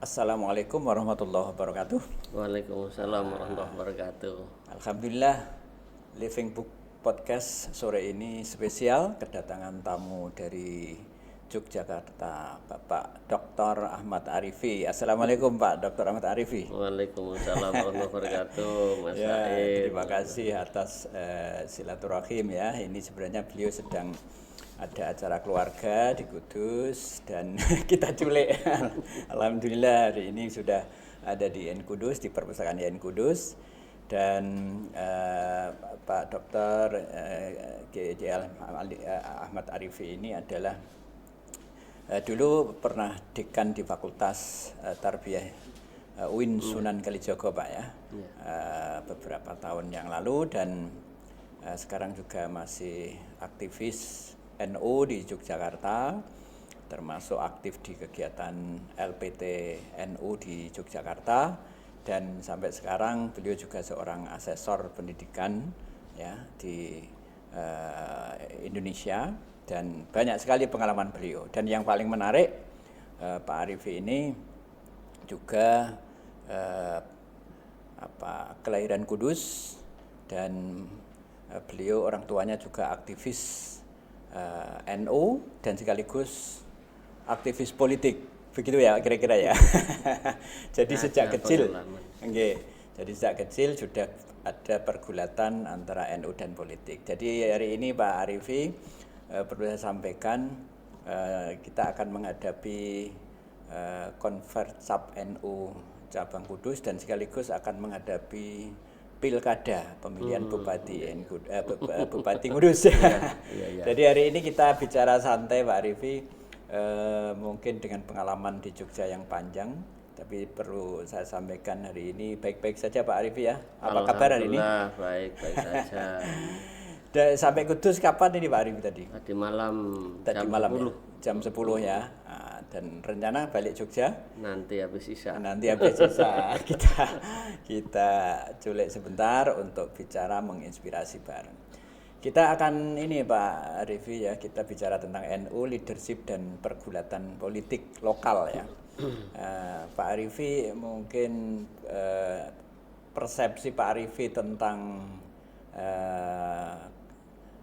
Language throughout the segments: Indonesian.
Assalamualaikum warahmatullahi wabarakatuh. Waalaikumsalam warahmatullahi wabarakatuh. Alhamdulillah, Living Book Podcast sore ini spesial kedatangan tamu dari Yogyakarta, Bapak Dr. Ahmad Arifi. Assalamualaikum Pak Dr. Ahmad Arifi. Waalaikumsalam warahmatullahi wabarakatuh, Mas Ya, Said. terima kasih atas silaturahim ya. Ini sebenarnya beliau sedang ada acara keluarga di Kudus dan kita culik. Alhamdulillah hari ini sudah ada di IAIN Kudus, di perpustakaan IAIN Kudus, dan Pak Dr. GJ Ahmad Arifi ini adalah dulu pernah dekan di Fakultas Tarbiyah UIN Sunan Kalijaga Pak ya, beberapa tahun yang lalu, dan sekarang juga masih aktivis NU di Yogyakarta, termasuk aktif di kegiatan LPT NU di Yogyakarta, dan sampai sekarang beliau juga seorang asesor pendidikan ya di Indonesia, dan banyak sekali pengalaman beliau. Dan yang paling menarik, Pak Arifi ini juga kelahiran Kudus, dan beliau orang tuanya juga aktivis NU dan sekaligus aktivis politik, begitu ya kira-kira ya. Jadi sejak kecil, jadi sejak kecil sudah ada pergulatan antara NU dan politik. Jadi hari ini Pak Arifi, perlu saya sampaikan, kita akan menghadapi Konfersab NU cabang Kudus, dan sekaligus akan menghadapi pilkada pemilihan Bupati Bupati Kudus. Jadi hari ini kita bicara santai Pak Arifi, mungkin dengan pengalaman di Jogja yang panjang, tapi perlu saya sampaikan hari ini baik-baik saja Pak Arifi ya. Apa kabar hari ini? Alhamdulillah baik-baik saja. Sampai Kudus kapan ini Pak Arifi tadi? Tadi malam Tadi jam malam 10. ya? Jam 10 ya. Dan rencana balik Jogja? Nanti habis isya. Nanti habis sisa kita culik sebentar untuk bicara menginspirasi bareng. Kita akan ini Pak Arifi ya, kita bicara tentang NU, leadership dan pergulatan politik lokal ya. Pak Arifi, mungkin persepsi Pak Arifi tentang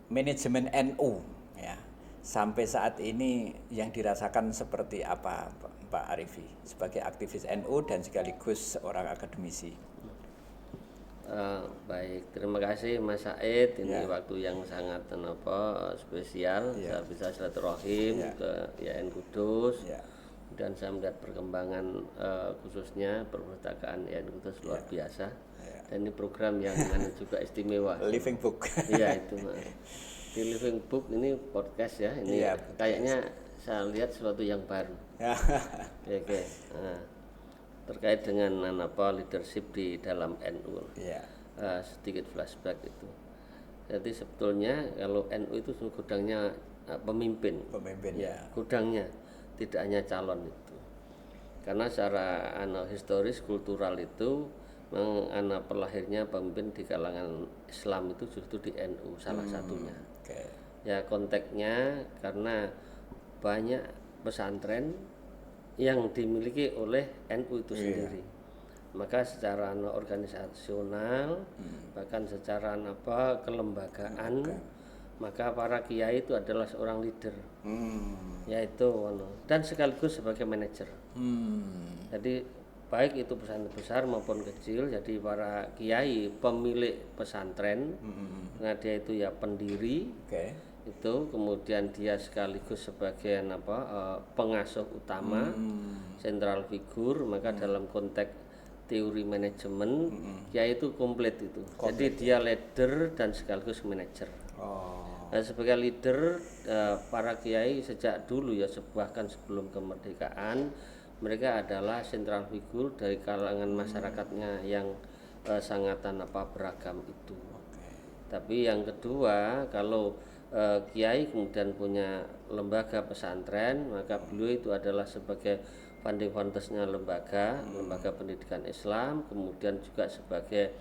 manajemen NU ya, sampai saat ini yang dirasakan seperti apa Pak Arifi sebagai aktivis NU dan sekaligus seorang akademisi? Baik, terima kasih Mas Said. Ini waktu yang sangat spesial. Saya bisa silaturahim ke IAIN Kudus, dan saya melihat perkembangan khususnya perpustakaan IAIN Kudus luar biasa. Dan ini program yang juga istimewa. Living Book. Iya itu. Di Living Book ini podcast ya. Ini kayaknya saya lihat sesuatu yang baru. Oke. Terkait dengan leadership di dalam NU. Sedikit flashback itu. Jadi sebetulnya kalau NU itu gudangnya pemimpin ya. Gudangnya tidak hanya calon itu. Karena secara historis kultural itu pelahirnya pemimpin di kalangan Islam itu justru di NU salah satunya. Ya konteksnya karena banyak pesantren yang dimiliki oleh NU itu sendiri. Maka secara organisasional, bahkan secara kelembagaan, maka para kiai itu adalah seorang leader, yaitu dan sekaligus sebagai manajer. Jadi baik itu pesantren besar maupun kecil, jadi para kiai pemilik pesantren, nah dia itu ya pendiri. Itu kemudian dia sekaligus sebagai pengasuh utama, sentral figur. Maka dalam konteks teori manajemen yaitu komplit itu. Jadi dia leader dan sekaligus manajer. Nah, sebagai leader, para kiai sejak dulu ya, bahkan sebelum kemerdekaan, mereka adalah sentral figur dari kalangan masyarakatnya yang sangat beragam itu. Tapi yang kedua, kalau kiai kemudian punya lembaga pesantren, maka beliau itu adalah sebagai founding fathersnya lembaga pendidikan Islam, kemudian juga sebagai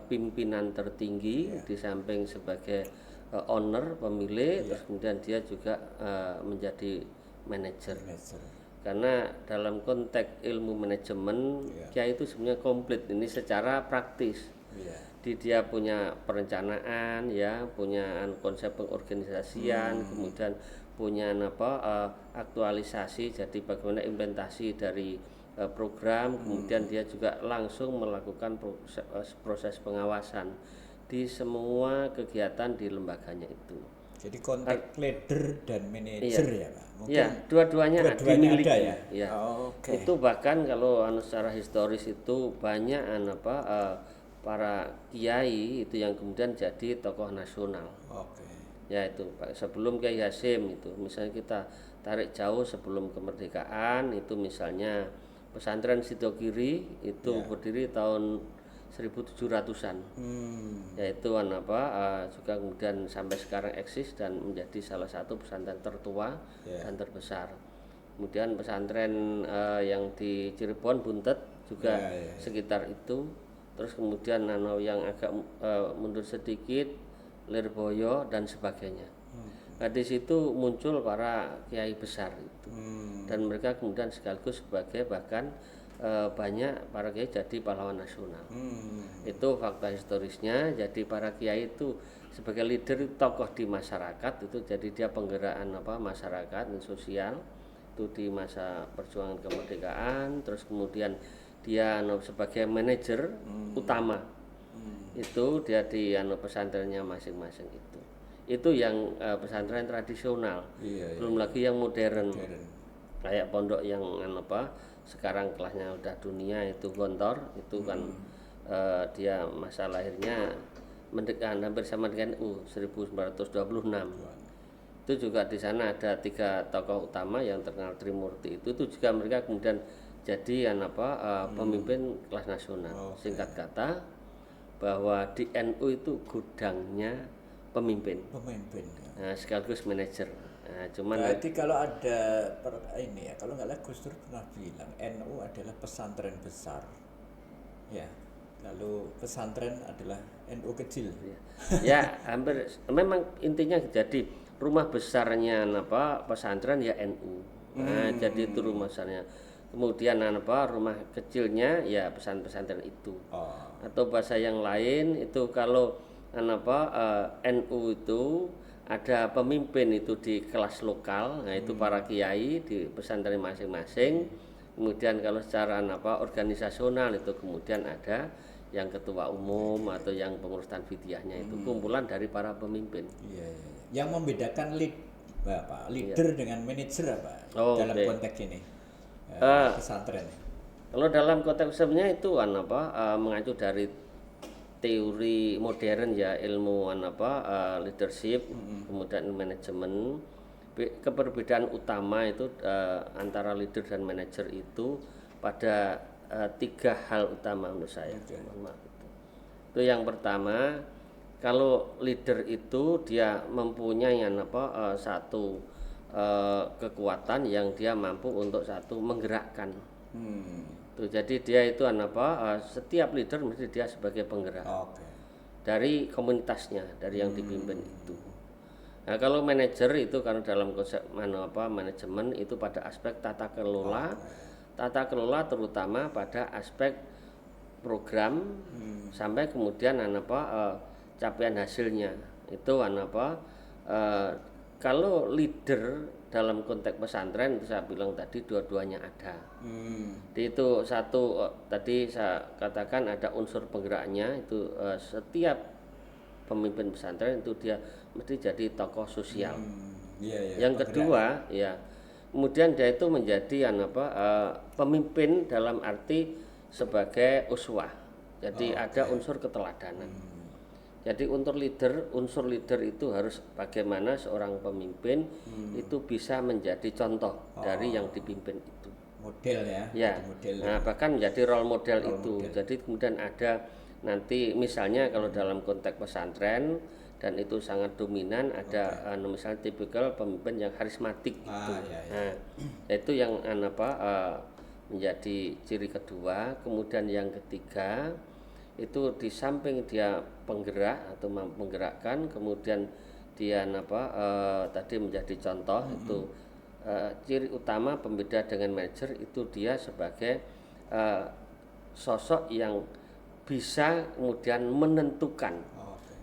pimpinan tertinggi, di samping sebagai owner pemilik, terus kemudian dia juga menjadi manajer. Karena dalam konteks ilmu manajemen, kiai itu sebenarnya komplit ini secara praktis. Dia punya perencanaan, ya, punya konsep pengorganisasian, kemudian punya aktualisasi, jadi bagaimana implementasi dari program, kemudian dia juga langsung melakukan proses pengawasan di semua kegiatan di lembaganya itu. Jadi kontak leader dan manajer, ya Pak? Mungkin ya, dua-duanya dimiliki. ada, ya? Ya. Itu bahkan kalau secara historis itu banyak para kiai itu yang kemudian jadi tokoh nasional. Ya, itu sebelum Kiai Hasyim itu, misalnya kita tarik jauh sebelum kemerdekaan itu, misalnya pesantren Sidogiri itu berdiri tahun 1700-an. Yaitu juga kemudian sampai sekarang eksis dan menjadi salah satu pesantren tertua dan terbesar. Kemudian pesantren yang di Cirebon Buntet juga sekitar itu. Terus kemudian yang agak mundur sedikit Lirboyo dan sebagainya. Nah, di situ muncul para kiai besar itu. Dan mereka kemudian sekaligus sebagai bahkan banyak para kiai jadi pahlawan nasional. Itu fakta historisnya. Jadi para kiai itu sebagai leader, tokoh di masyarakat itu, jadi dia penggerakkan masyarakat dan sosial itu di masa perjuangan kemerdekaan. Terus kemudian dia sebagai manajer utama itu dia di pesantrennya masing-masing itu yang pesantren tradisional. Belum lagi yang modern. Kayak pondok yang sekarang kelasnya udah dunia itu Gontor itu kan dia masa lahirnya hampir sama dengan 1926. Itu juga di sana ada 3 tokoh utama yang terkenal Trimurti itu juga mereka kemudian jadi pemimpin kelas nasional. Singkat kata bahwa di NU itu gudangnya pemimpin. Nah, sekaligus manajer. Nah, berarti kalau ada kalau nggak salah Gus Dur pernah bilang NU adalah pesantren besar, ya. Lalu pesantren adalah NU kecil. Ya, hampir memang intinya jadi rumah besarnya pesantren ya NU. Nah, jadi itu rumah besarnya. Kemudian rumah kecilnya ya pesantren itu. Atau bahasa yang lain itu kalau NU itu ada pemimpin itu di kelas lokal, nah itu para kiai di pesantren masing-masing. Kemudian kalau secara organisasional itu kemudian ada yang ketua umum atau yang pengurus tanfidiyahnya itu kumpulan dari para pemimpin. Yang membedakan leader dengan manajer apa dalam konteks ini pesantren? Kalau dalam konteks sebenarnya itu mengacu dari teori modern, ya, ilmu leadership, kemudian manajemen. Keperbedaan utama itu antara leader dan manajer itu pada 3 hal utama menurut saya. Itu yang pertama, kalau leader itu dia mempunyai satu kekuatan yang dia mampu untuk menggerakkan. Jadi dia itu setiap leader mesti dia sebagai penggerak dari komunitasnya, dari yang dipimpin itu. Nah, kalau manajer itu karena dalam konsep manajemen itu pada aspek tata kelola terutama pada aspek program sampai kemudian capaian hasilnya itu kalau leader dalam konteks pesantren itu saya bilang tadi dua-duanya ada. Itu satu tadi saya katakan ada unsur penggeraknya itu setiap pemimpin pesantren itu dia mesti jadi tokoh sosial. Yang kedua ya kemudian dia itu menjadi pemimpin dalam arti sebagai uswah. Jadi ada unsur keteladanan. Jadi unsur leader itu harus bagaimana seorang pemimpin itu bisa menjadi contoh dari yang dipimpin itu. Model ya. Model. Nah, bahkan menjadi role model itu. Jadi kemudian ada nanti misalnya kalau dalam konteks pesantren dan itu sangat dominan ada misalnya tipikal pemimpin yang karismatik itu. Nah, itu yang menjadi ciri kedua. Kemudian yang ketiga itu di samping dia penggerak atau menggerakkan, kemudian dia tadi menjadi contoh itu ciri utama pembeda dengan manajer itu dia sebagai sosok yang bisa kemudian menentukan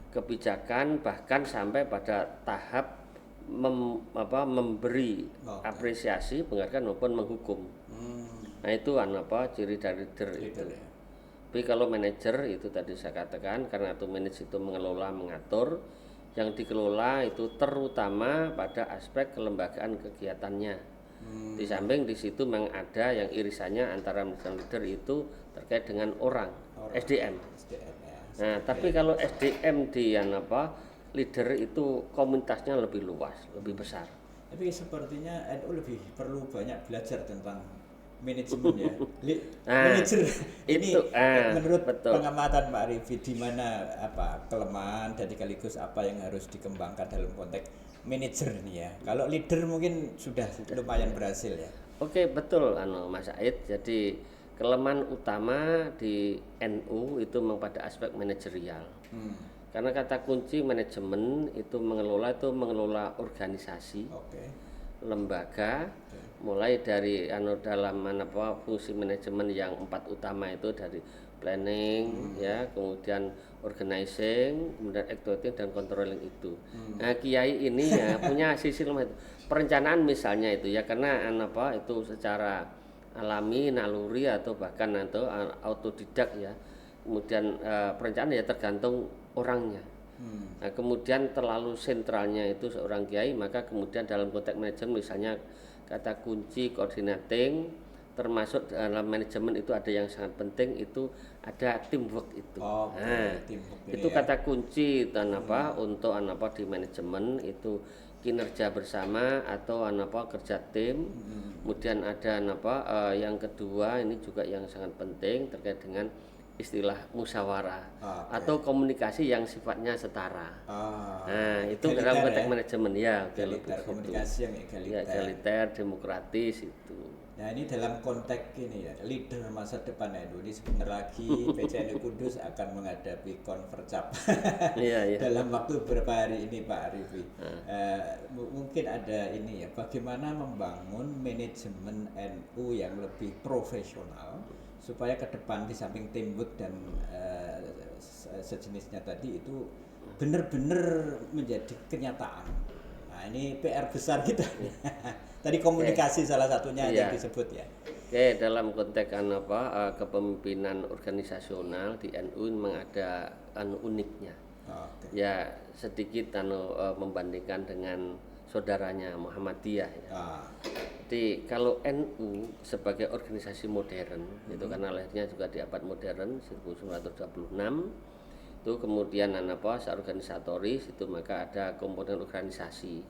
kebijakan, bahkan sampai pada tahap memberi apresiasi, penghargaan maupun menghukum. Nah itu ciri dari leader itu. Ya. Tapi kalau manajer itu tadi saya katakan, karena itu manajer itu mengelola, mengatur, yang dikelola itu terutama pada aspek kelembagaan kegiatannya. Di samping di situ memang ada yang irisannya antara manajer dan leader itu terkait dengan orang. SDM. Nah, tapi kalau SDM di leader itu komunitasnya lebih luas, lebih besar. Tapi sepertinya NU lebih perlu banyak belajar tentang manajemen ya. Manajer ini menurut pengamatan Pak Arifi di mana kelemahan dan sekaligus apa yang harus dikembangkan dalam konteks manajer ini ya. Kalau leader mungkin sudah lumayan berhasil ya. Oke, betul Mas Said. Jadi kelemahan utama di NU itu memang pada aspek manajerial. Karena kata kunci manajemen itu mengelola organisasi, lembaga, mulai dari dalam fungsi manajemen yang 4 utama itu dari planning, ya, kemudian organizing, kemudian executing dan controlling itu. Nah, kiai ini ya punya sisi lemah itu. Perencanaan misalnya itu ya, karena itu secara alami, naluri atau bahkan autodidak ya. Kemudian perencanaan ya tergantung orangnya. Nah, kemudian terlalu sentralnya itu seorang kiai, maka kemudian dalam konteks manajemen misalnya kata kunci coordinating, termasuk dalam manajemen itu ada yang sangat penting, itu ada teamwork itu. Teamwork itu ya. Kata kunci dan untuk di manajemen itu kinerja bersama atau kerja tim. Kemudian ada yang kedua ini juga yang sangat penting terkait dengan istilah musyawarah atau komunikasi yang sifatnya setara. Nah, itu dalam konteks manajemen ya, komunikasi yang egaliter, demokratis itu. Nah, ini dalam konteks ini ya, leader masa depan NU ini sebentar lagi PCNU Kudus akan menghadapi konvercap dalam waktu beberapa hari ini Pak Arifi. Mungkin ada ini ya, bagaimana membangun manajemen NU yang lebih profesional supaya ke depan di samping teamwork dan sejenisnya tadi itu benar-benar menjadi kenyataan. Nah, ini PR besar kita. Tadi komunikasi salah satunya yang disebut ya. Oke, dalam konteks kepemimpinan organisasional di NU memang ada uniknya. Ya, sedikit membandingkan dengan saudaranya Muhammadiyah ya. Jadi kalau NU sebagai organisasi modern itu karena lahirnya juga di abad modern 1926 itu kemudian secara organisatoris itu maka ada komponen organisasi.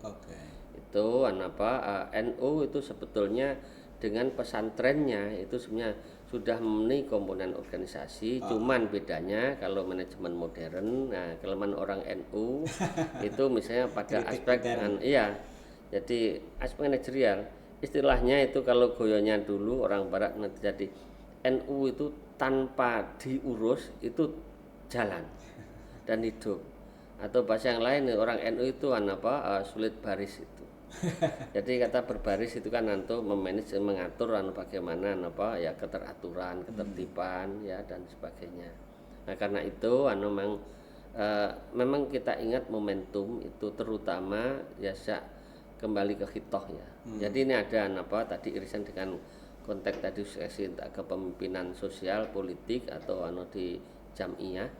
Itu NU itu sebetulnya dengan pesantrennya itu sebenarnya sudah memenuhi komponen organisasi, cuman bedanya kalau manajemen modern, nah kelemahan orang NU itu misalnya pada aspek jadi aspek manajerial, istilahnya itu kalau goyonya dulu orang barat nanti jadi NU itu tanpa diurus itu jalan dan hidup, atau bahasa yang lain orang NU itu sulit baris itu. Jadi kata berbaris itu kan memanage, mengatur bagaimana keteraturan, ketertiban ya dan sebagainya. Nah, karena itu memang kita ingat momentum itu terutama ya kembali ke khitoh ya. Jadi ini ada tadi irisan dengan konteks tadi kepemimpinan sosial politik atau di jam'iyah.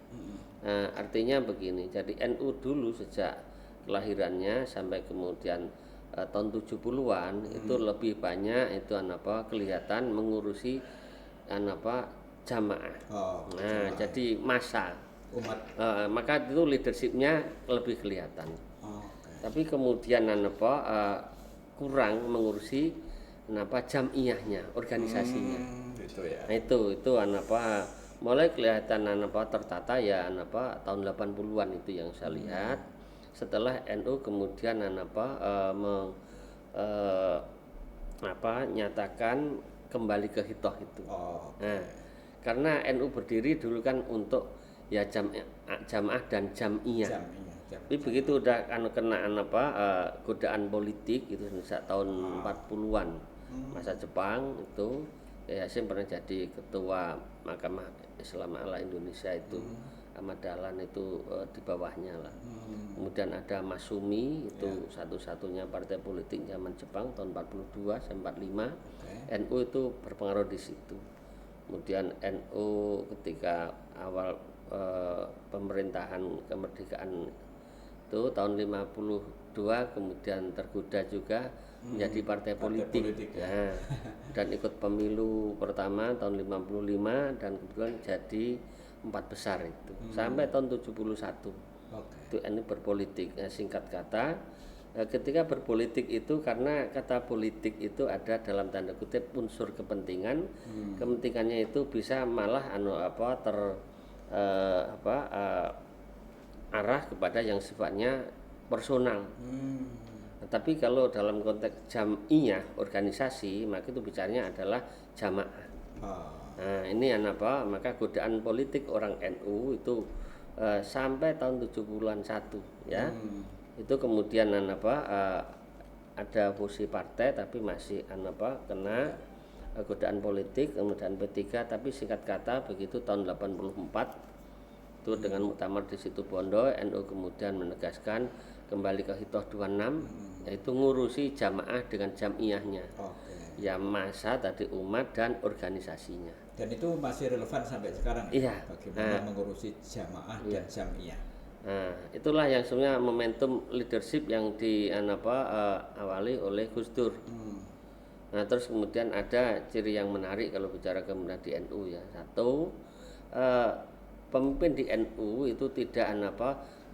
Artinya begini, jadi NU dulu sejak kelahirannya sampai kemudian tahun 70-an itu lebih banyak itu kelihatan mengurusi jamaah. Jadi massa umat. Maka itu leadershipnya lebih kelihatan. Tapi kemudian kurang mengurusi jam'iyahnya, organisasinya. Itu ya. Nah, itu mulai kelihatan tertata ya tahun 80-an itu yang saya lihat. Setelah NU kemudian nyatakan kembali ke khitoh itu. Nah, karena NU berdiri dulu kan untuk ya jamaah dan jam'iyah. Tapi begitu udah kena godaan politik itu sejak tahun 40-an masa Jepang itu, Kiai Hasyim pernah jadi ketua Mahkamah Islam ala Indonesia itu. Ahmad Dahlan itu di bawahnya lah. Kemudian ada Masumi itu satu-satunya partai politik zaman Jepang tahun 42 sampai 45. NU itu berpengaruh di situ. Kemudian NU ketika awal pemerintahan kemerdekaan itu tahun 52 kemudian tergoda juga menjadi partai politik ya. Dan ikut pemilu pertama tahun 55 dan kemudian jadi 4 besar itu sampai tahun 71. Itu NU berpolitik. Singkat kata, ketika berpolitik itu karena kata politik itu ada dalam tanda kutip unsur kepentingan. Kepentingannya itu bisa malah arah kepada yang sifatnya personal. Tapi kalau dalam konteks jam'iyah organisasi, maka itu bicaranya adalah jamaah. Nah, ini maka godaan politik orang NU itu sampai tahun 70-an ya. Itu kemudian ada fusi partai tapi masih kena godaan politik, kemudian P3, tapi singkat kata begitu tahun 84 itu dengan muktamar di situ Bondo, NU kemudian menegaskan kembali ke Hitoh 26 yaitu ngurusi jamaah dengan jam'iyahnya. Ya masa tadi umat dan organisasinya. Dan itu masih relevan sampai sekarang ya? Bagaimana mengurusi jamaah dan jam'iyah. Nah, itulah yang sebenarnya momentum leadership yang awali oleh Gus Dur. Nah, terus kemudian ada ciri yang menarik kalau bicara kemudian di NU ya. Satu, pemimpin di NU itu tidak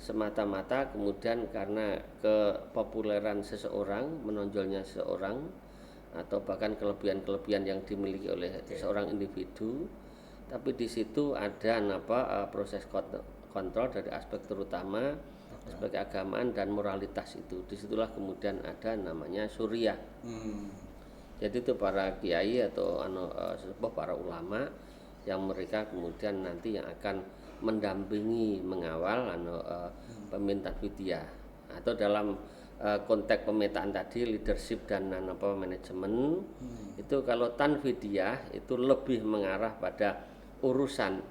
semata-mata kemudian karena kepopuleran seseorang, menonjolnya seseorang atau bahkan kelebihan-kelebihan yang dimiliki oleh seorang individu, tapi di situ ada proses kontrol dari aspek terutama aspek keagamaan dan moralitas itu. Disitulah kemudian ada namanya Suriah. Jadi itu para kiai atau sepuh para ulama yang mereka kemudian nanti yang akan mendampingi mengawal peminta Widya atau dalam konteks pemetaan tadi leadership dan manajemen itu kalau Tanfidiyah itu lebih mengarah pada urusan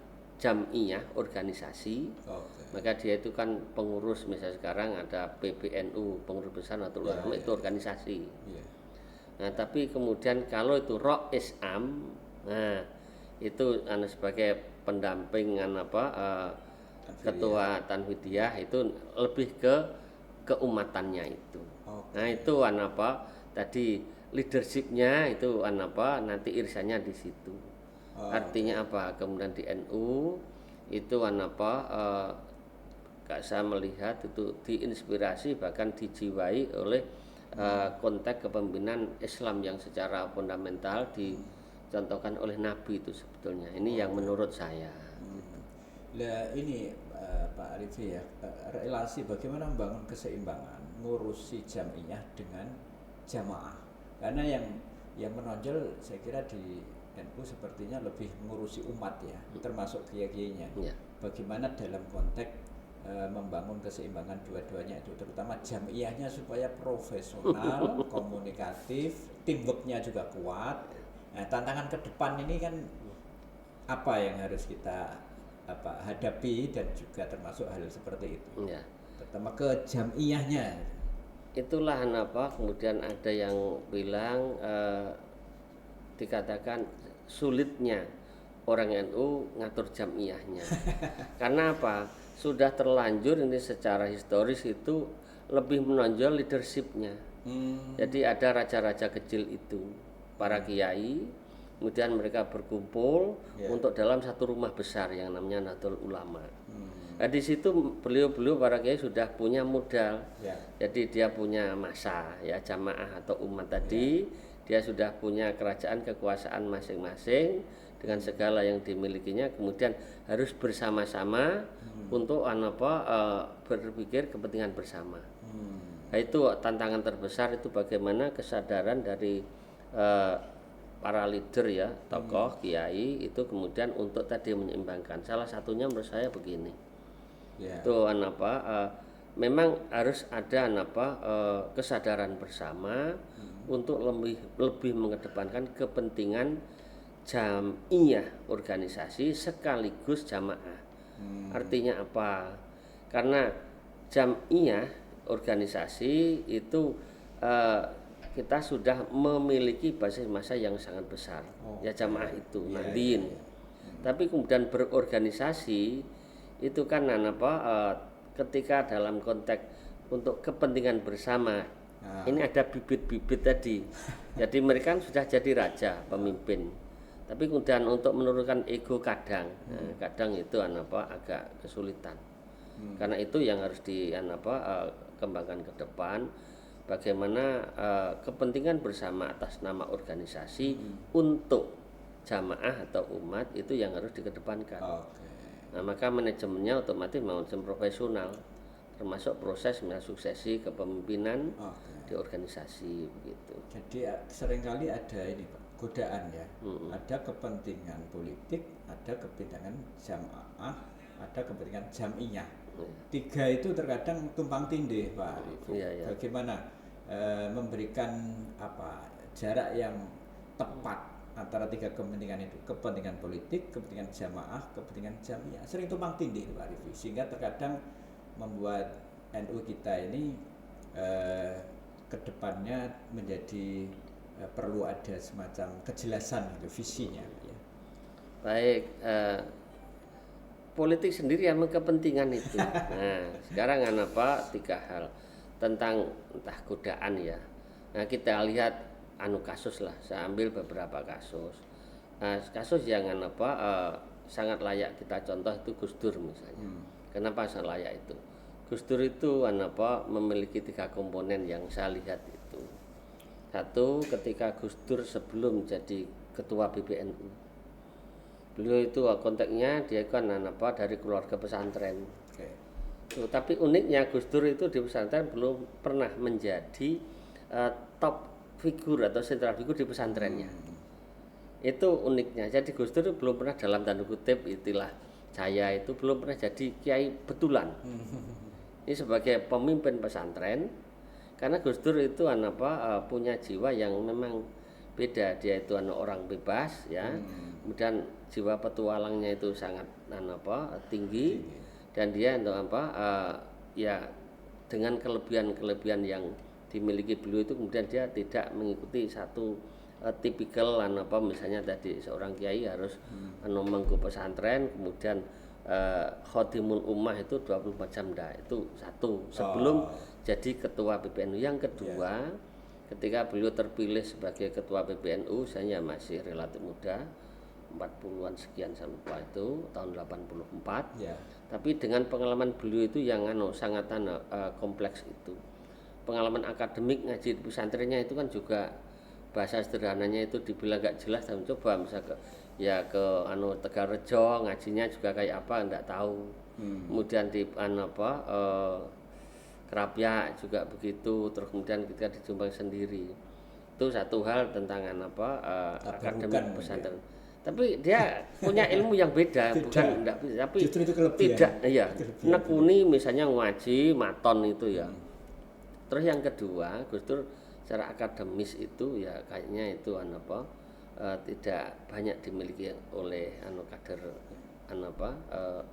jam'iyah organisasi. Maka dia itu kan pengurus, misalnya sekarang ada PBNU, pengurus besar Nahdlatul Ulama itu organisasi. Nah, tapi kemudian kalau itu Rois Am, nah itu sebagai pendamping ketua Tanfidiyah itu lebih ke keumatannya itu. Nah, itu tadi leadershipnya itu nanti irisannya di situ. Artinya apa? Kemudian di NU itu saya melihat itu diinspirasi bahkan dijiwai oleh konteks kepemimpinan Islam yang secara fundamental dicontohkan oleh Nabi itu sebetulnya. Ini yang menurut saya. Nah, ini Pak Arifi ya, relasi bagaimana membangun keseimbangan ngurusi jam'iyah dengan jamaah. Karena yang menonjol saya kira di NU sepertinya lebih mengurusi umat ya, termasuk kiai-kiainya. Bagaimana dalam konteks membangun keseimbangan dua-duanya itu, terutama jam'iyahnya supaya profesional, komunikatif, teamworknya juga kuat. Nah, tantangan ke depan ini kan apa yang harus kita hadapi dan juga termasuk hal seperti itu. Terutama ke jam'iyahnya. Itulah kemudian ada yang bilang dikatakan sulitnya orang NU ngatur jam'iyahnya. Karena apa? Sudah terlanjur ini secara historis itu lebih menonjol leadershipnya. Jadi ada raja-raja kecil itu, para kiai, kemudian mereka berkumpul untuk dalam satu rumah besar yang namanya Nahdlatul Ulama. Nah, di situ beliau para kiai sudah punya modal. Jadi dia punya massa ya, jamaah atau umat tadi, dia sudah punya kerajaan kekuasaan masing-masing dengan segala yang dimilikinya, kemudian harus bersama-sama untuk berpikir kepentingan bersama. Nah, itu tantangan terbesar itu bagaimana kesadaran dari para leader ya, tokoh, kiai itu kemudian untuk tadi menyeimbangkan. Salah satunya menurut saya begini. Itu memang harus ada kesadaran bersama untuk lebih mengedepankan kepentingan jamiyah organisasi sekaligus jamaah. Artinya apa? Karena jamiyah organisasi itu kita sudah memiliki basis massa yang sangat besar, ya jamaah itu nahdien. Tapi kemudian berorganisasi itu kan ketika dalam konteks untuk kepentingan bersama, ini ada bibit-bibit tadi. Jadi mereka sudah jadi raja, pemimpin. Tapi kemudian untuk menurunkan ego kadang itu agak kesulitan. Karena itu yang harus kembangkan ke depan. Bagaimana kepentingan bersama atas nama organisasi untuk jamaah atau umat itu yang harus dikedepankan. Nah, maka manajemennya otomatis manajemen profesional, termasuk proses suksesi kepemimpinan di organisasi begitu. Jadi seringkali ada ini Pak, godaan ya. Ada kepentingan politik, ada kepentingan jamaah, ada kepentingan jamiyah. Tiga itu terkadang tumpang tindih Pak Arif. Bagaimana memberikan jarak yang tepat antara tiga kepentingan itu, kepentingan politik, kepentingan jamaah, kepentingan jamiyah, sering tumpang tindih Pak Arif, sehingga terkadang membuat NU kita ini kedepannya menjadi perlu ada semacam kejelasan itu visinya ya. Baik, politik sendiri yang kepentingan itu. Nah, sekarang tiga hal tentang entah godaan ya. Nah, kita lihat kasus lah. Saya ambil beberapa kasus. Nah, kasus yang sangat layak kita contoh itu Gus Dur misalnya. Kenapa sangat layak itu? Gus Dur itu memiliki tiga komponen yang saya lihat itu. Satu, ketika Gus Dur sebelum jadi ketua PBNU. Beliau itu konteksnya dia kan dari keluarga pesantren. Tapi uniknya Gus Dur itu di pesantren belum pernah menjadi top figur atau sentral figur di pesantrennya. Itu uniknya. Jadi Gus Dur belum pernah dalam tanda kutip istilah saya itu belum pernah jadi kiai betulan. Ini sebagai pemimpin pesantren, karena Gus Dur itu punya jiwa yang memang beda. Dia itu orang bebas ya. Kemudian jiwa petualangnya itu sangat tinggi, dan dia ya dengan kelebihan yang dimiliki beliau itu kemudian dia tidak mengikuti satu tipikal misalnya tadi seorang kiai harus mengku pesantren, kemudian khotimul ummah itu 24 jam itu satu sebelum jadi ketua PBNU. Yang kedua, ketika beliau terpilih sebagai ketua PBNU, saya masih relatif muda, 40-an sekian sampai itu tahun 84 ya. Tapi dengan pengalaman beliau itu yang sangat kompleks itu, pengalaman akademik ngaji di pesantrennya itu kan juga bahasa sederhananya itu dibilang gak jelas. Dan coba misal ke Tegalrejo ngajinya juga kayak apa enggak tahu. Kemudian di Kerapia juga begitu. Terus kemudian kita di Jombang sendiri itu satu hal tentang akademik pesantren. Tapi dia punya ilmu yang beda, bukan enggak bisa, tapi tidak ya. Nekuni misalnya ngaji maton itu ya. Terus yang kedua, Gus Dur secara akademis itu ya kayaknya itu tidak banyak dimiliki oleh kader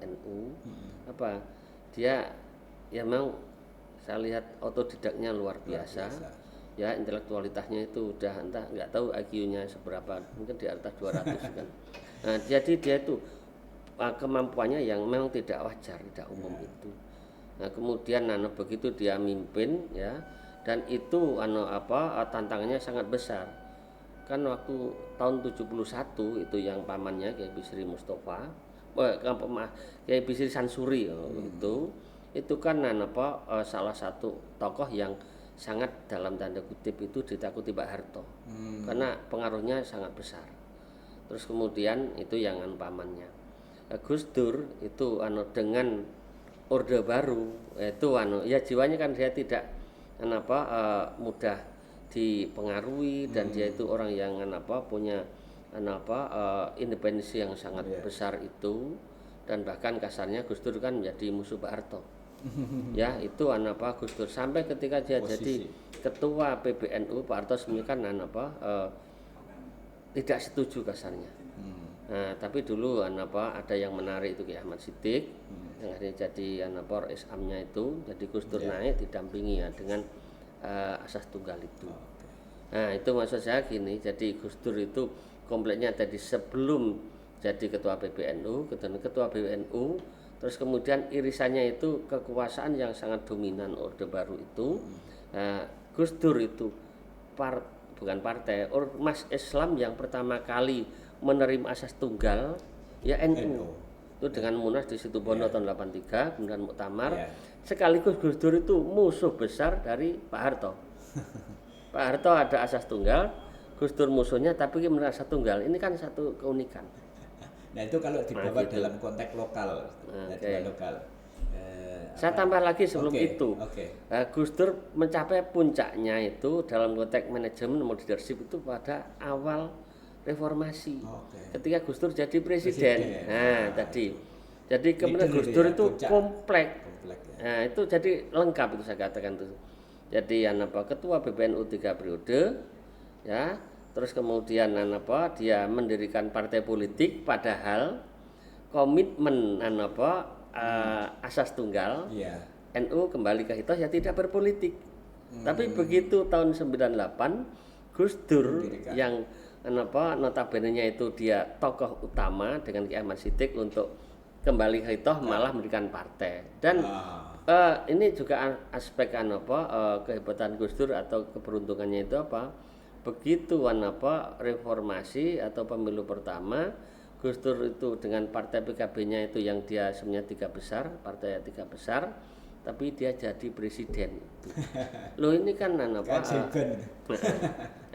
NU. Dia ya memang saya lihat otodidaknya luar biasa. Ya, intelektualitasnya itu udah entah nggak tahu IQ-nya seberapa, mungkin di atas 200 kan. Nah, jadi dia itu kemampuannya yang memang tidak wajar, tidak umum itu. Nah, kemudian begitu dia mimpin ya, dan itu tantangannya sangat besar. Kan waktu tahun 71 itu yang pamannya Kiai Bisri Mustafa, Kiai Bisri Sansuri itu kan salah satu tokoh yang sangat dalam tanda kutip itu ditakuti Pak Harto, karena pengaruhnya sangat besar. Terus kemudian itu yang pamannya Gus Dur itu dengan Orde Baru itu ya jiwanya kan dia tidak mudah dipengaruhi, dan dia itu orang yang punya independensi yang sangat besar itu, dan bahkan kasarnya Gus Dur kan menjadi musuh Pak Harto. Ya, itu Gus Dur sampai ketika dia jadi ketua PBNU, Pak Harto kan tidak setuju kasarnya. Nah, tapi dulu ada yang menarik itu Kiai Ahmad Siddiq, yang akhirnya jadi Islamnya itu, jadi Gus Dur naik didampingi ya dengan asas tunggal itu. Nah, itu maksud saya gini, jadi Gus Dur itu kompleknya tadi sebelum jadi ketua PBNU, ketua PBNU, terus kemudian irisannya itu kekuasaan yang sangat dominan Orde Baru itu. Gus Dur itu bukan partai, ormas Islam yang pertama kali menerima asas tunggal ya NU. Itu dengan Munas di Situbondo tahun 83, kemudian Muktamar. Sekaligus Gus Dur itu musuh besar dari Pak Harto. Pak Harto ada asas tunggal, Gus Dur musuhnya, tapi menurut asas tunggal ini kan satu keunikan. Nah itu kalau dibawa gitu. Dalam konteks lokal, lokal. Saya tambah lagi sebelum itu, Gus Dur mencapai puncaknya itu dalam konteks manajemen leadership itu pada awal reformasi, ketika Gus Dur jadi presiden. Nah tadi, jadi kemudian Gus Dur itu komplek. Nah itu jadi lengkap itu saya katakan itu. Jadi ketua PBNU 3 periode, ya. Terus kemudian dia mendirikan partai politik, padahal komitmen asas tunggal NU kembali ke Hitoh ya tidak berpolitik. Tapi begitu tahun 98 Gus Dur yang notabene-nya itu dia tokoh utama dengan Kiai Ahmad Siddiq untuk kembali ke Hitoh malah mendirikan partai. Dan ini juga aspek kehebatan Gus Dur atau keberuntungannya itu begitu reformasi atau pemilu pertama, Gus Dur itu dengan partai PKB-nya itu yang dia sebenarnya 3 besar, partai 3 besar, tapi dia jadi presiden itu. Loh ini kan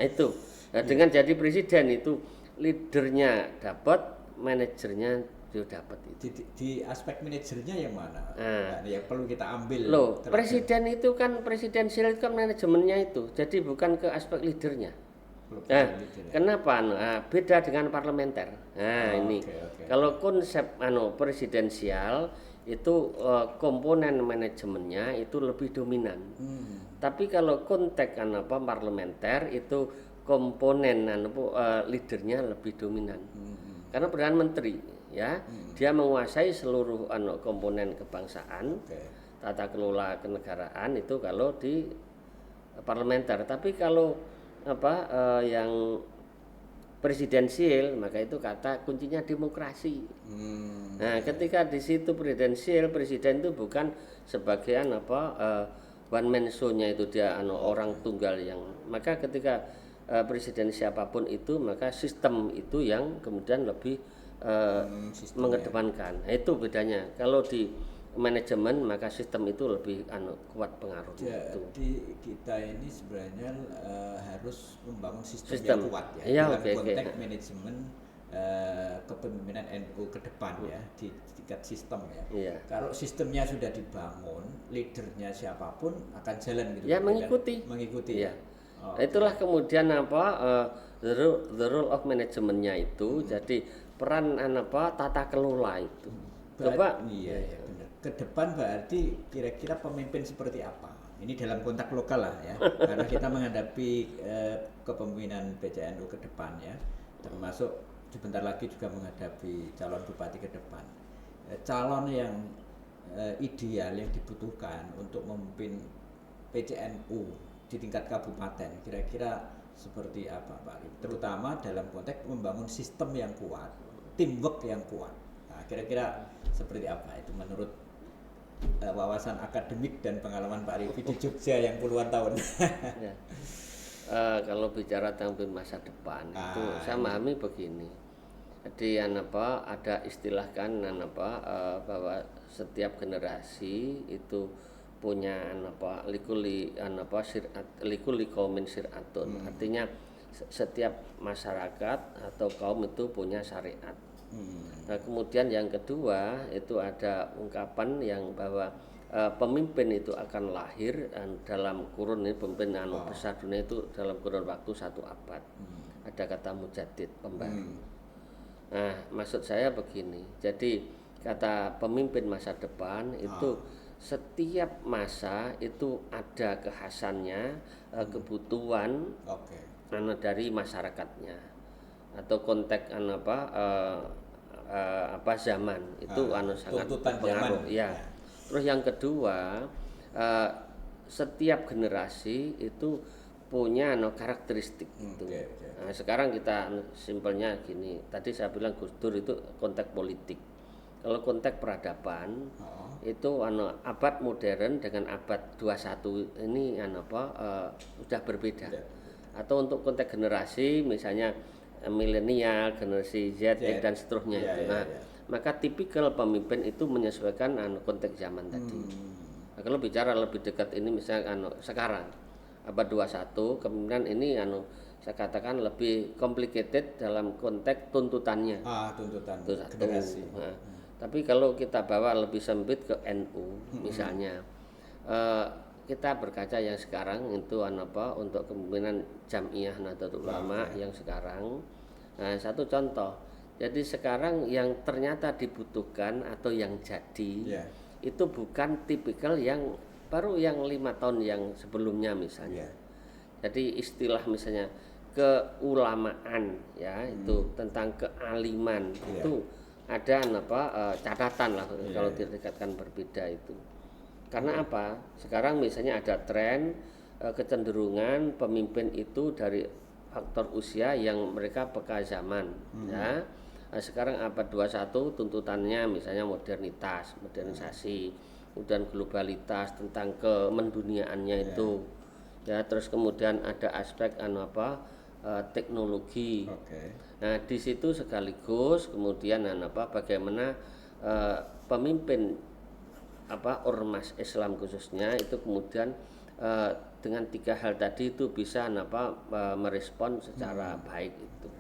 itu. Nah, dengan jadi presiden itu leadernya dapat, manajernya juga dapat itu. Di aspek manajernya yang mana? Yang perlu kita ambil. Loh, presiden itu kan presidensial itu kan manajemennya itu. Jadi bukan ke aspek leadernya. Kenapa? Beda dengan parlementer. Ini. Kalau konsep presidensial itu komponen manajemennya itu lebih dominan. Tapi kalau konteks parlementer itu komponen leadernya lebih dominan. Karena Perdana Menteri ya, dia menguasai seluruh komponen kebangsaan, tata kelola kenegaraan itu kalau di parlementer. Tapi kalau yang presidensial, maka itu kata kuncinya demokrasi. Nah, ketika di situ presidensial, presiden itu bukan sebagai one man show-nya itu dia orang tunggal yang, maka ketika presiden siapapun itu, maka sistem itu yang kemudian lebih mengedepankan. Nah, itu bedanya. Kalau di manajemen maka sistem itu lebih kuat pengaruhnya. Jadi kita ini sebenarnya harus membangun sistem yang kuat dalam konteks manajemen kepemimpinan NU ke depan ya, di tingkat sistem ya. Kalau sistemnya sudah dibangun, leadernya siapapun akan jalan gitu. Ya mengikuti ya. Itulah kemudian the role of manajemennya itu. Jadi peran tata kelola itu. Coba benar. Ke depan berarti kira-kira pemimpin seperti apa? Ini dalam konteks lokal lah ya, karena kita menghadapi kepemimpinan PCNU ke depan ya, termasuk sebentar lagi juga menghadapi calon bupati ke depan. Calon yang ideal yang dibutuhkan untuk memimpin PCNU di tingkat kabupaten kira-kira seperti apa Pak Arif? Terutama dalam konteks membangun sistem yang kuat, teamwork yang kuat. Nah, kira-kira seperti apa itu menurut wawasan akademik dan pengalaman Pak Arif di Jogja yang puluhan tahun? Kalau bicara tentang masa depan itu saya memahami begini. Jadi ada istilah kan bahwa setiap generasi itu punya likuli qaumin syir'atun. Artinya setiap masyarakat atau kaum itu punya syariat. Nah, kemudian yang kedua itu ada ungkapan yang bahwa pemimpin itu akan lahir dalam kurun ini, pemimpin besar dunia itu dalam kurun waktu 1 abad. Ada kata mujaddid, pembaru. Nah, maksud saya begini. Jadi kata pemimpin masa depan itu setiap masa itu ada kekhasannya, kebutuhan dari masyarakatnya atau konteks zaman itu sangat berpengaruh ya. Terus yang kedua, setiap generasi itu punya karakteristik itu. Nah, sekarang kita simpelnya gini, tadi saya bilang Gus Dur itu konteks politik. Kalau konteks peradaban itu abad modern dengan abad 21 ini sudah berbeda. Atau untuk konteks generasi misalnya milenial, generasi Z dan seterusnya itu. Maka tipikal pemimpin itu menyesuaikan konteks zaman tadi. Nah, kalau bicara lebih dekat ini misalnya sekarang abad 21 kemungkinan ini saya katakan lebih complicated dalam konteks tuntutannya. Tuntutan generasi. Tapi kalau kita bawa lebih sempit ke NU misalnya, kita berkaca yang sekarang itu untuk kemungkinan Jam'iyah Nahdlatul Ulama yang sekarang. Nah, satu contoh. Jadi sekarang yang ternyata dibutuhkan atau yang jadi itu bukan tipikal yang baru yang 5 tahun yang sebelumnya misalnya. Jadi istilah misalnya keulamaan ya itu tentang kealiman itu ada catatan lah kalau didekatkan berbeda itu. Karena apa? Sekarang misalnya ada tren kecenderungan pemimpin itu dari faktor usia yang mereka peka zaman ya. Sekarang abad 21 tuntutannya misalnya modernisasi, kemudian globalitas tentang kemenduniaannya itu. Ya, terus kemudian ada aspek teknologi. Nah, di situ sekaligus kemudian bagaimana pemimpin ormas Islam khususnya itu kemudian dengan 3 hal tadi itu bisa merespon secara baik itu.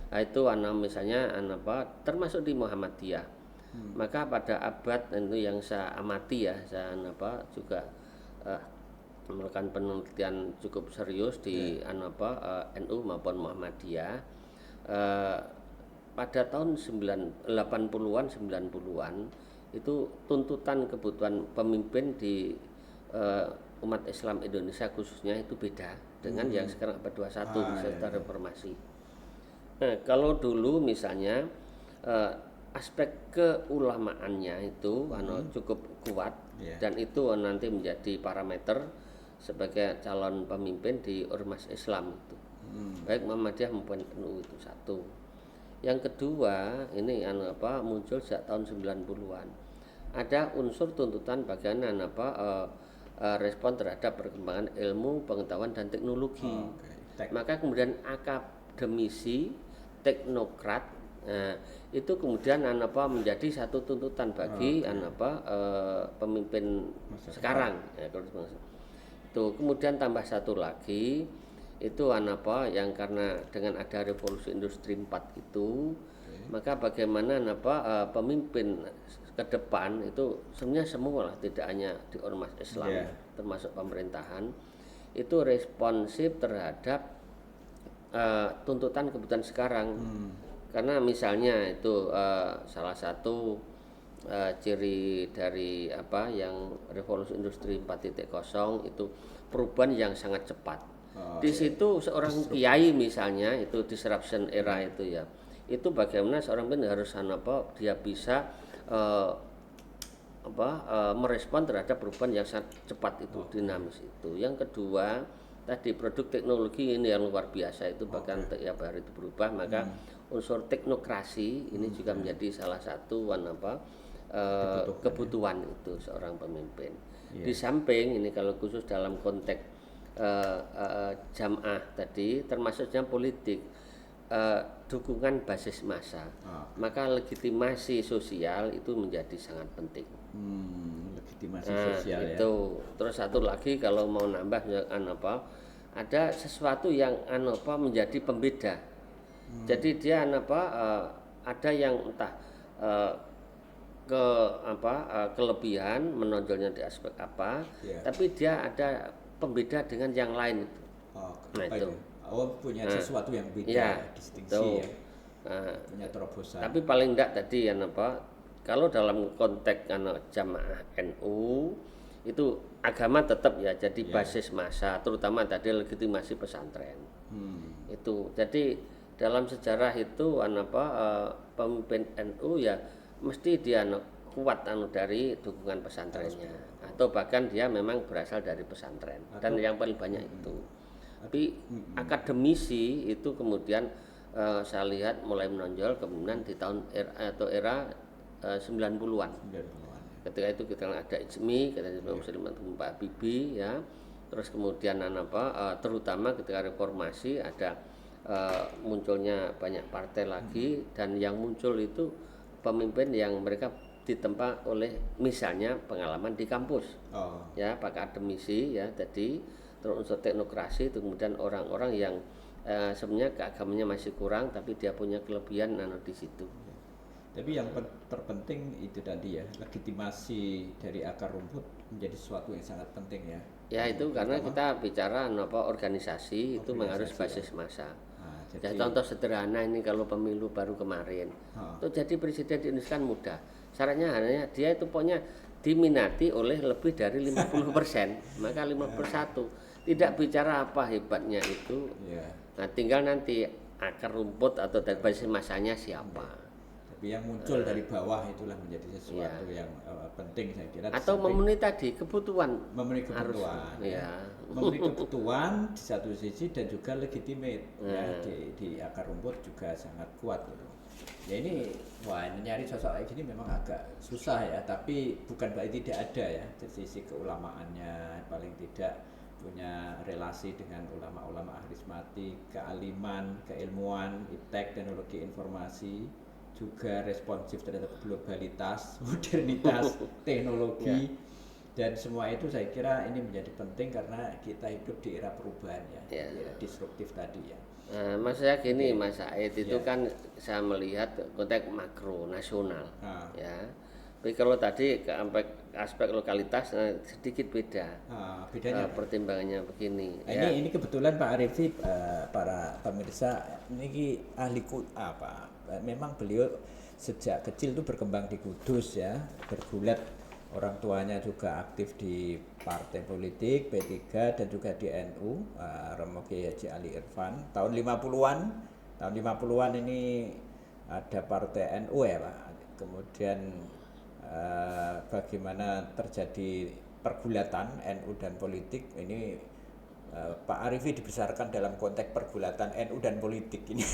Nah, itu misalnya termasuk di Muhammadiyah. Maka pada abad itu yang saya amati ya, saya juga melakukan penelitian cukup serius di NU maupun Muhammadiyah. Pada tahun 80-an 90-an itu tuntutan kebutuhan pemimpin di umat Islam Indonesia khususnya itu beda dengan yang sekarang abad 21 serta reformasi. Nah, kalau dulu misalnya aspek keulamaannya itu cukup kuat dan itu nanti menjadi parameter sebagai calon pemimpin di ormas Islam itu. Baik Muhammadiyah maupun NU itu satu. Yang kedua, ini muncul sejak tahun 90-an. Ada unsur tuntutan bagian respon terhadap perkembangan ilmu, pengetahuan dan teknologi. Maka kemudian akademisi, teknokrat, itu kemudian menjadi satu tuntutan bagi pemimpin sekarang. Itu kemudian tambah satu lagi itu yang karena dengan ada revolusi industri 4 itu maka bagaimana pemimpin ke depan itu sebenarnya semua lah, tidak hanya di ormas Islam termasuk pemerintahan itu responsif terhadap tuntutan kebutuhan sekarang. Karena misalnya itu salah satu ciri dari yang revolusi industri 4.0 itu perubahan yang sangat cepat. Di situ seorang kiai misalnya itu disruption era itu ya. Itu bagaimana seorang pemimpin harus dia bisa merespon terhadap perubahan yang sangat cepat itu, dinamis itu. Yang kedua, tadi produk teknologi ini yang luar biasa itu bahkan tiap hari itu berubah, maka unsur teknokrasi ini juga menjadi salah satu kebutuhan itu seorang pemimpin. Di samping ini kalau khusus dalam konteks jamaah tadi termasuknya politik, dukungan basis massa, maka legitimasi sosial itu menjadi sangat penting. Legitimasi sosial itu terus satu lagi kalau mau nambah ada sesuatu yang menjadi pembeda. Jadi dia ada yang entah kelebihan menonjolnya di aspek apa, tapi dia ada pembeda dengan yang lain itu. Itu. Punya sesuatu yang beda, distingsi ya. Punya terobosan. Tapi paling enggak tadi kalau dalam konteks jamaah NU itu agama tetap ya jadi basis massa, terutama tadi legitimasi pesantren. Itu jadi dalam sejarah itu pemimpin NU ya mesti dia kuat dari dukungan pesantrennya, atau bahkan dia memang berasal dari pesantren, dan yang paling banyak itu. Tapi akademisi itu kemudian saya lihat mulai menonjol kemudian di tahun era 90-an. Ketika itu kita ada IJMI, kita Muslim Pak Habibie ya. Terus kemudian terutama ketika reformasi ada munculnya banyak partai lagi, dan yang muncul itu pemimpin yang mereka ditempa oleh misalnya pengalaman di kampus, ya pakai akademisi ya, jadi terus unsur teknokrasi itu kemudian orang-orang yang sebenarnya keagamanya masih kurang tapi dia punya kelebihan di situ. Tapi yang terpenting itu tadi ya, legitimasi dari akar rumput menjadi sesuatu yang sangat penting ya. Ya itu karena kita bicara organisasi itu harus basis massa. Ya contoh sederhana ini kalau pemilu baru kemarin, itu jadi presiden di Indonesia kan mudah. Syaratnya hanya dia itu pokoknya diminati oleh lebih dari 50%, maka 51. Tidak bicara apa hebatnya itu. Nah, tinggal nanti akar rumput atau dari basis masanya siapa. Tapi yang muncul dari bawah itulah menjadi sesuatu yang penting saya kira. Atau memenuhi tadi kebutuhan. Memenuhi kebutuhan. Memenuhi kebutuhan di satu sisi dan juga legitimate ya, di akar rumput juga sangat kuat gitu. Ya ini nyari sosok kayak gini memang agak susah ya, tapi bukan berarti tidak ada ya, dari sisi keulamaannya paling tidak punya relasi dengan ulama-ulama karismatik, kealiman, keilmuan, iptek, teknologi informasi, juga responsif terhadap globalitas, modernitas, teknologi, dan semua itu saya kira ini menjadi penting karena kita hidup di era perubahan ya, era disruptif tadi ya. Mas saya gini Mas Said itu kan saya melihat konteks makro nasional ya. Tapi kalau tadi ke aspek lokalitas sedikit beda. Bedanya pertimbangannya begini. Ini kebetulan Pak Arifi, para pemirsa ini ahli memang beliau sejak kecil itu berkembang di Kudus ya, bergulat. Orang tuanya juga aktif di partai politik P3 dan juga di NU, Romo Kiai Haji Ali Irfan. Tahun 50-an ini ada partai NU ya Pak. Kemudian bagaimana terjadi pergulatan NU dan politik ini, Pak Arifi dibesarkan dalam konteks pergulatan NU dan politik ini.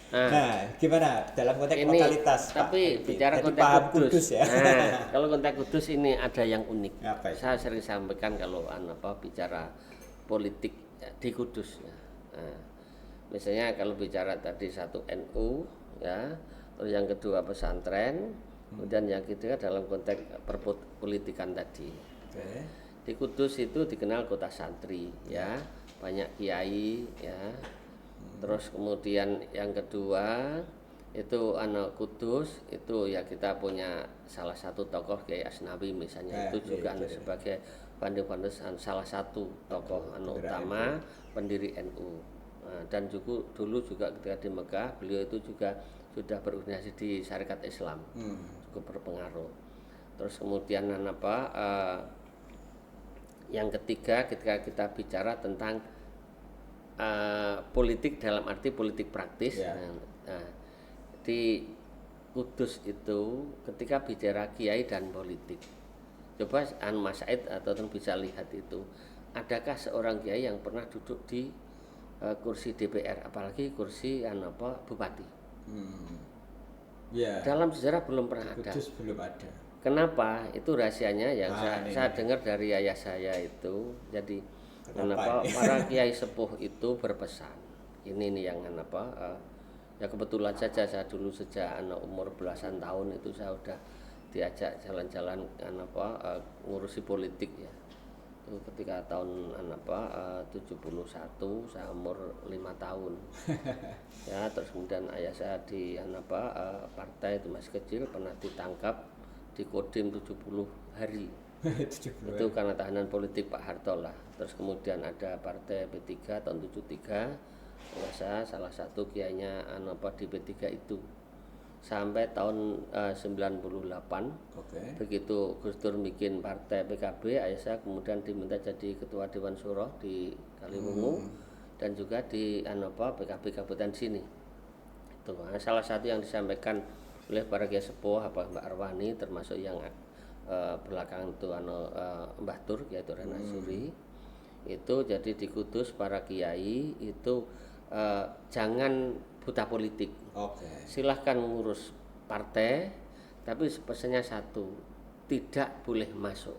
Nah, gimana dalam konteks ini, lokalitas tapi Pak? bicara konteks Kudus ya. Kalau konteks Kudus ini ada yang unik. Saya sering sampaikan kalau bicara politik di Kudus ya. Misalnya kalau bicara tadi satu NU ya, terus yang kedua pesantren, kemudian yang ketiga dalam konteks perpolitikan tadi. Di Kudus itu dikenal kota santri ya, banyak kiai ya. Terus kemudian yang kedua itu Kudus itu ya kita punya salah satu tokoh Kiai Asnawi misalnya, itu juga sebagai salah satu tokoh utama pendiri NU. Dan juga dulu juga ketika di Mekah beliau itu juga sudah berorganisasi di Syarikat Islam, cukup berpengaruh. Terus kemudian yang ketiga ketika kita bicara tentang politik dalam arti politik praktis. Di Kudus itu ketika bicara kiai dan politik, coba Mas Said atau bisa lihat itu, adakah seorang kiai yang pernah duduk di kursi DPR, apalagi kursi bupati? Dalam sejarah belum pernah ada. Kudus belum ada. Kenapa? Itu rahasianya yang saya dengar dari ayah saya itu. Jadi kenapa para kiai sepuh itu berpesan ini nih yang ya kebetulan saja saya dulu sejak umur belasan tahun itu saya udah diajak jalan-jalan ngurusi politik ya. Itu ketika tahun 71 saya umur 5 tahun. Ya, terus kemudian ayah saya di partai itu masih kecil pernah ditangkap di Kodim 70 hari. Itu karena tahanan politik Pak Harto lah. Terus kemudian ada partai P3 tahun 73, saya salah satu kiainya di P3 itu. sampai tahun 98. Begitu Gus Dur bikin partai PKB, Aisyah kemudian diminta jadi ketua Dewan Syuro di Kaliwungu dan juga di PKB Kabupaten sini. Itu salah satu yang disampaikan oleh para kiai sepuh Mbak Arwani, termasuk yang belakangan itu Mbah Tur yaitu Rena Suri. Itu jadi di Kudus para kiai itu jangan buta politik. Silahkan mengurus partai, tapi pesannya satu, tidak boleh masuk.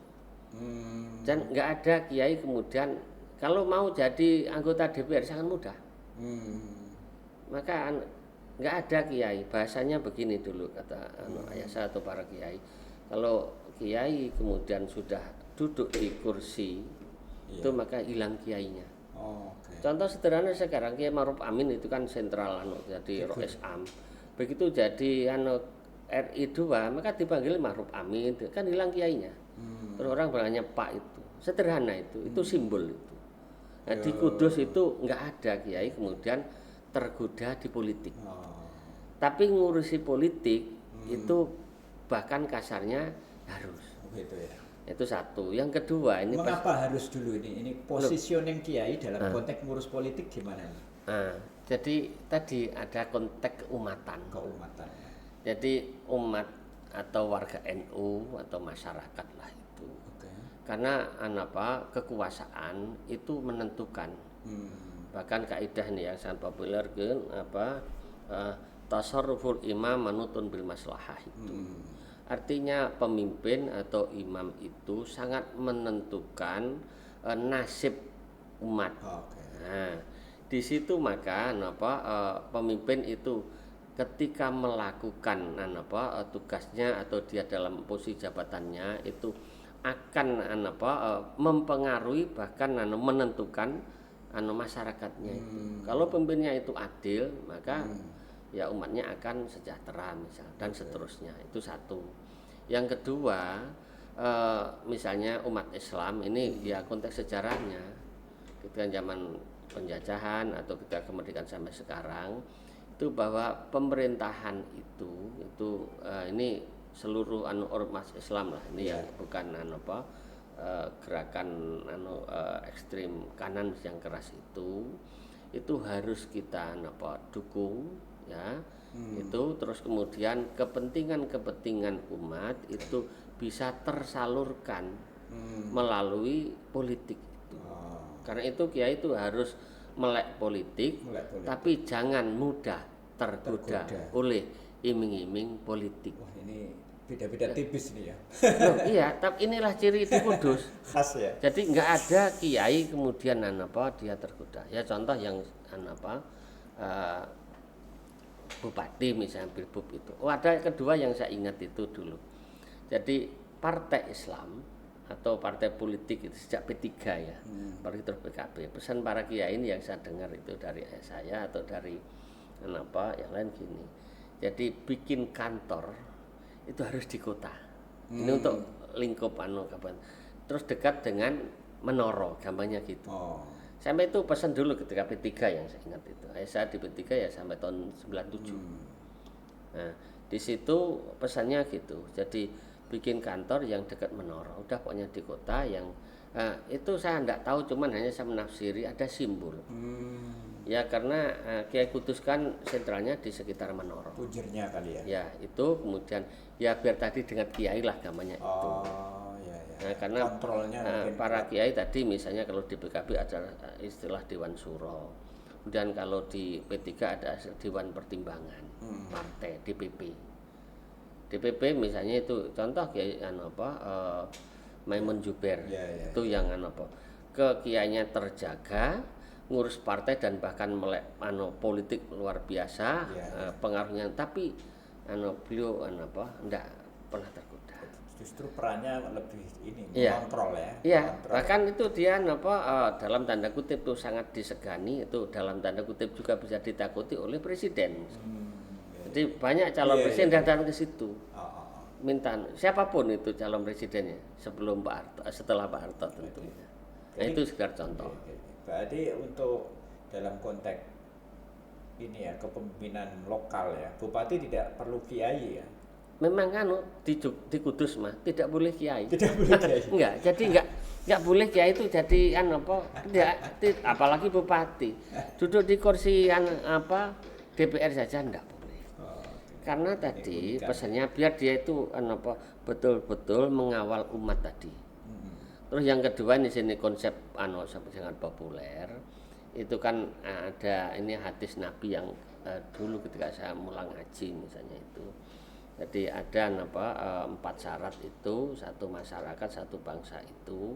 Dan nggak ada kiai kemudian kalau mau jadi anggota DPR sangat mudah. Maka nggak ada kiai, bahasanya begini dulu kata ayah saya atau para kiai, kalau kiai kemudian sudah duduk di kursi itu maka hilang kiainya. Contoh sederhana sekarang Kiai Maruf Amin itu kan sentral jadi Rois Am. Begitu jadi RI 2 maka dipanggil Maruf Amin, kan hilang kiainya. Terus orang bilangnya Pak itu. Sederhana itu simbol itu. Nah, di Kudus itu nggak ada kiai kemudian tergoda di politik. Tapi ngurusi politik itu bahkan kasarnya harus. Gitu ya. Itu satu. Yang kedua ini mengapa harus dulu ini? Ini positioning kiai dalam konteks ngurus politik gimana nih? Jadi tadi ada konteks keumatan. Jadi umat atau warga NU atau masyarakat lah itu. Karena kekuasaan itu menentukan. Bahkan kaidah nih yang sangat populer kan tasarruful imam manutun bil maslahah itu. Artinya pemimpin atau imam itu sangat menentukan nasib umat. Nah, di situ maka pemimpin itu ketika melakukan tugasnya atau dia dalam posisi jabatannya itu akan mempengaruhi bahkan menentukan masyarakatnya itu. Kalau pemimpinnya itu adil maka ya umatnya akan sejahtera misal dan seterusnya. Itu satu. Yang kedua misalnya umat Islam ini ya konteks sejarahnya ketika zaman penjajahan atau ketika kemerdekaan sampai sekarang itu bahwa pemerintahan itu ini seluruh ormas Islam lah ini ya bukan gerakan ekstrim kanan yang keras itu harus kita dukung ya. Itu terus kemudian kepentingan umat itu bisa tersalurkan melalui politik itu. Karena itu kiai itu harus melek politik. Tapi jangan mudah tergoda oleh iming-iming politik. Wah, ini beda-beda tipis nih ya. Iya, tapi inilah ciri di Kudus. Khas ya. Jadi nggak ada kiai kemudian dia tergoda. Ya contoh yang bupati misalnya Bilbub itu. Ada kedua yang saya ingat itu dulu. Jadi partai Islam atau partai politik itu sejak P3 ya, baru terus PKB. Pesan para kiai ini yang saya dengar itu dari saya atau dari yang lain gini. Jadi bikin kantor itu harus di kota. Ini untuk lingkup kapan. Terus dekat dengan Menoro, gampangnya gitu. Sampai itu pesan dulu ketika P3 yang saya ingat itu. Saya di P3 ya sampai tahun 97. Nah, di situ pesannya gitu. Jadi bikin kantor yang dekat Menoro. Udah pokoknya di kota yang itu saya enggak tahu, cuman hanya saya menafsiri ada simbol. Ya karena Kiai Kudus kan sentralnya di sekitar Menoro. Punjernya kali ya. Ya, itu kemudian ya biar tadi dengan kiai lah gamanya itu. Nah, karena para kiai tadi misalnya kalau di PKB ada istilah Dewan Syuro. Kemudian kalau di P3 ada Dewan Pertimbangan Partai DPP. DPP misalnya itu contoh kiai Maimun Juber. Itu yang kekiainya terjaga, ngurus partai dan bahkan melek politik luar biasa pengaruhnya, tapi beliau enggak pernah tergoda. Justru perannya lebih ini mengontrol ya. Iya, bahkan itu dia dalam tanda kutip itu sangat disegani, itu dalam tanda kutip juga bisa ditakuti oleh presiden. Jadi banyak calon presiden datang ke situ. Minta siapapun itu calon presidennya sebelum Pak Harto, setelah Pak Harto tentunya. Nah, itu sekedar contoh. Berarti untuk dalam konteks ini ya kepemimpinan lokal ya. Bupati tidak perlu kiai ya. Memang kan di Kudus mah tidak boleh kiai. Tidak boleh kiai. enggak boleh kiai itu jadi apalagi bupati. Duduk di kursi DPR saja enggak boleh. Karena tadi pesannya biar dia itu betul-betul mengawal umat tadi. Terus yang kedua di sini konsep sangat populer. Itu kan ada ini hadis Nabi yang dulu ketika saya mulai ngaji misalnya itu. Jadi ada 4 syarat itu, satu masyarakat, satu bangsa itu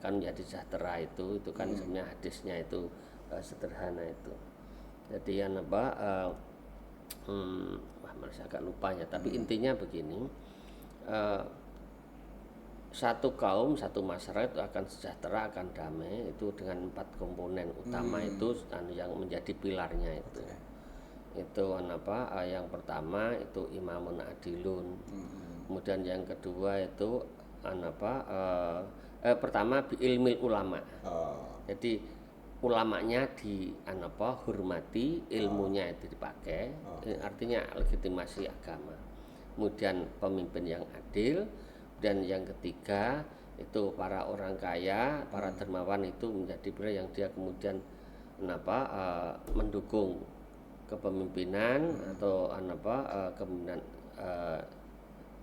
akan menjadi sejahtera itu kan sebenarnya hadisnya itu sederhana itu. Jadi masih agak lupa ya, tapi intinya begini, satu kaum, satu masyarakat itu akan sejahtera, akan damai itu dengan 4 komponen utama itu yang menjadi pilarnya itu. Itu yang pertama itu imamun adilun, kemudian yang kedua itu pertama ilmil ulama. Jadi ulamanya hormati, ilmunya itu dipakai, artinya legitimasi agama. Kemudian pemimpin yang adil, dan yang ketiga itu para orang kaya, para dermawan itu menjadi pilar yang dia kemudian mendukung kepemimpinan atau kepemimpinan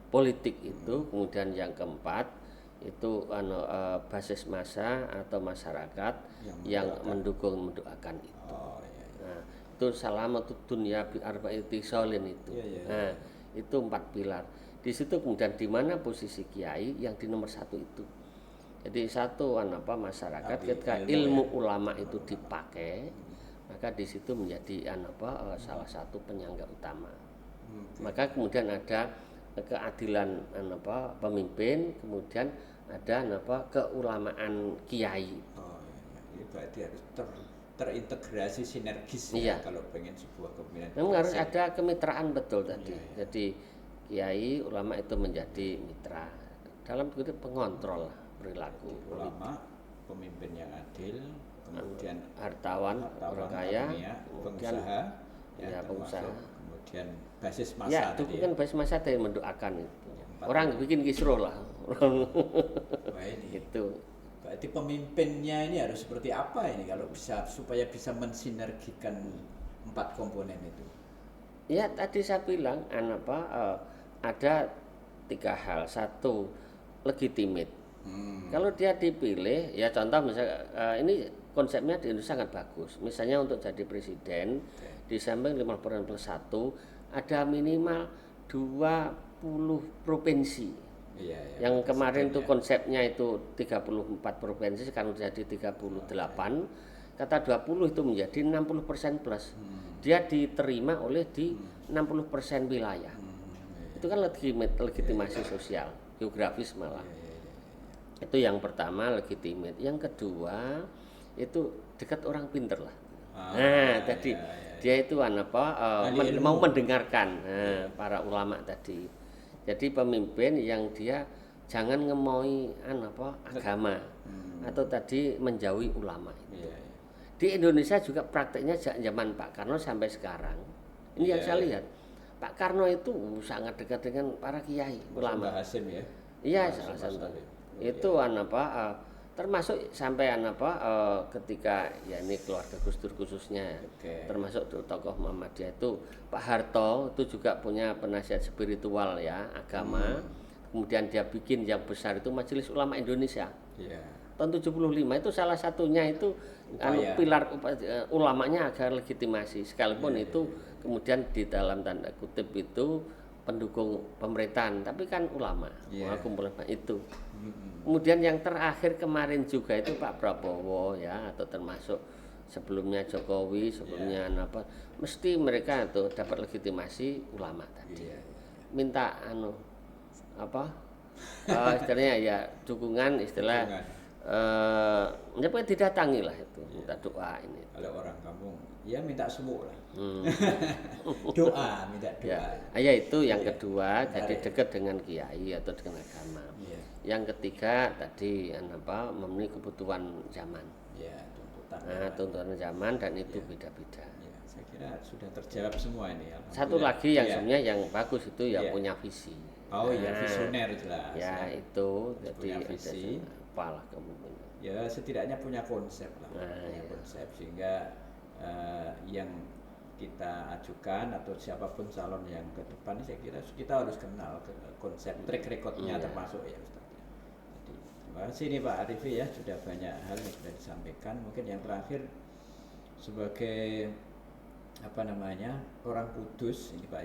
politik itu. Kemudian yang keempat itu basis massa atau masyarakat yang mendukung mendoakan itu. Nah, itu salamatud dunya bi arba'ati sholin itu. Nah, itu 4 pilar. Di situ kemudian di mana posisi kiai yang di nomor 1 itu. Jadi satu masyarakat ketika ilmu ulama itu dipakai, maka di situ menjadi salah satu penyangga utama. Maka kemudian ada keadilan pemimpin, kemudian ada keulamaan kiai. Ini berarti harus terintegrasi sinergis ya kalau pengen sebuah kepemimpinan. Memang harus ada kemitraan betul tadi. Jadi kiai ulama itu menjadi mitra dalam itu pengontrol perilaku ulama, pemimpin yang adil, kemudian hartawan orang kaya, kemudian pengusaha, kemudian basis massa. Itu kan basis massa dari mendoakan itu. Orang bikin kisruh lah. Itu. Berarti pemimpinnya ini harus seperti apa ini kalau supaya bisa mensinergikan 4 komponen itu? Ya tadi saya bilang ada 3 hal. Satu, legitimate. Kalau dia dipilih, ya contoh misalnya ini konsepnya di Indonesia sangat bagus. Misalnya untuk jadi presiden, di samping 50% plus 1, ada minimal 20 provinsi. Yang kemarin itu konsepnya itu 34 provinsi, sekarang jadi 38. Kata 20 itu menjadi 60% plus. Dia diterima oleh di 60% wilayah. Itu kan legitimasi sosial, geografis malah. Itu yang pertama, legitimate. Yang kedua itu dekat orang pinter lah. Tadi dia itu mau mendengarkan para ulama tadi. Jadi pemimpin yang dia jangan ngemoi agama atau tadi menjauhi ulama itu. Di Indonesia juga prakteknya zaman Pak Karno sampai sekarang. Ini yang saya lihat. Pak Karno itu sangat dekat dengan para kiai ulama. Hasim ya. Iya, salah satu. Itu termasuk sampai ketika ya ini keluarga Gus Dur khususnya, termasuk tokoh Muhammadiyah itu Pak Harto itu juga punya penasihat spiritual ya agama. Kemudian dia bikin yang besar itu Majelis Ulama Indonesia. Tahun 75 itu salah satunya itu pilar ulamanya agar legitimasi, sekalipun itu kemudian di dalam tanda kutip itu pendukung pemerintahan, tapi kan ulama, kumpulan itu. Kemudian yang terakhir kemarin juga itu Pak Prabowo ya, atau termasuk sebelumnya Jokowi, sebelumnya mesti mereka itu dapat legitimasi ulama tadi. Minta istilahnya ya dukungan didatangi lah itu, minta doa ini. Kalau orang kampung ya minta semua lah. Doa, minta doa. Ya itu yang kedua, jadi dekat dengan kiai atau dengan agama. Yang ketiga tadi memenuhi kebutuhan zaman. Tuntutan zaman dan itu beda-beda. saya kira sudah terjawab semua ini. Satu lagi yang sebenarnya yang bagus itu ya punya visi. Oh iya, visioner jelas. Ya itu, jadi punya visi. Apalah kemungkinan. Ya setidaknya punya konsep lah, punya konsep sehingga yang kita ajukan atau siapapun calon yang ke depan, saya kira kita harus kenal konsep track recordnya termasuk ya Ustaz. Jadi terima kasih nih Pak Arifi ya, sudah banyak hal yang sudah disampaikan. Mungkin yang terakhir sebagai orang Kudus ini Pak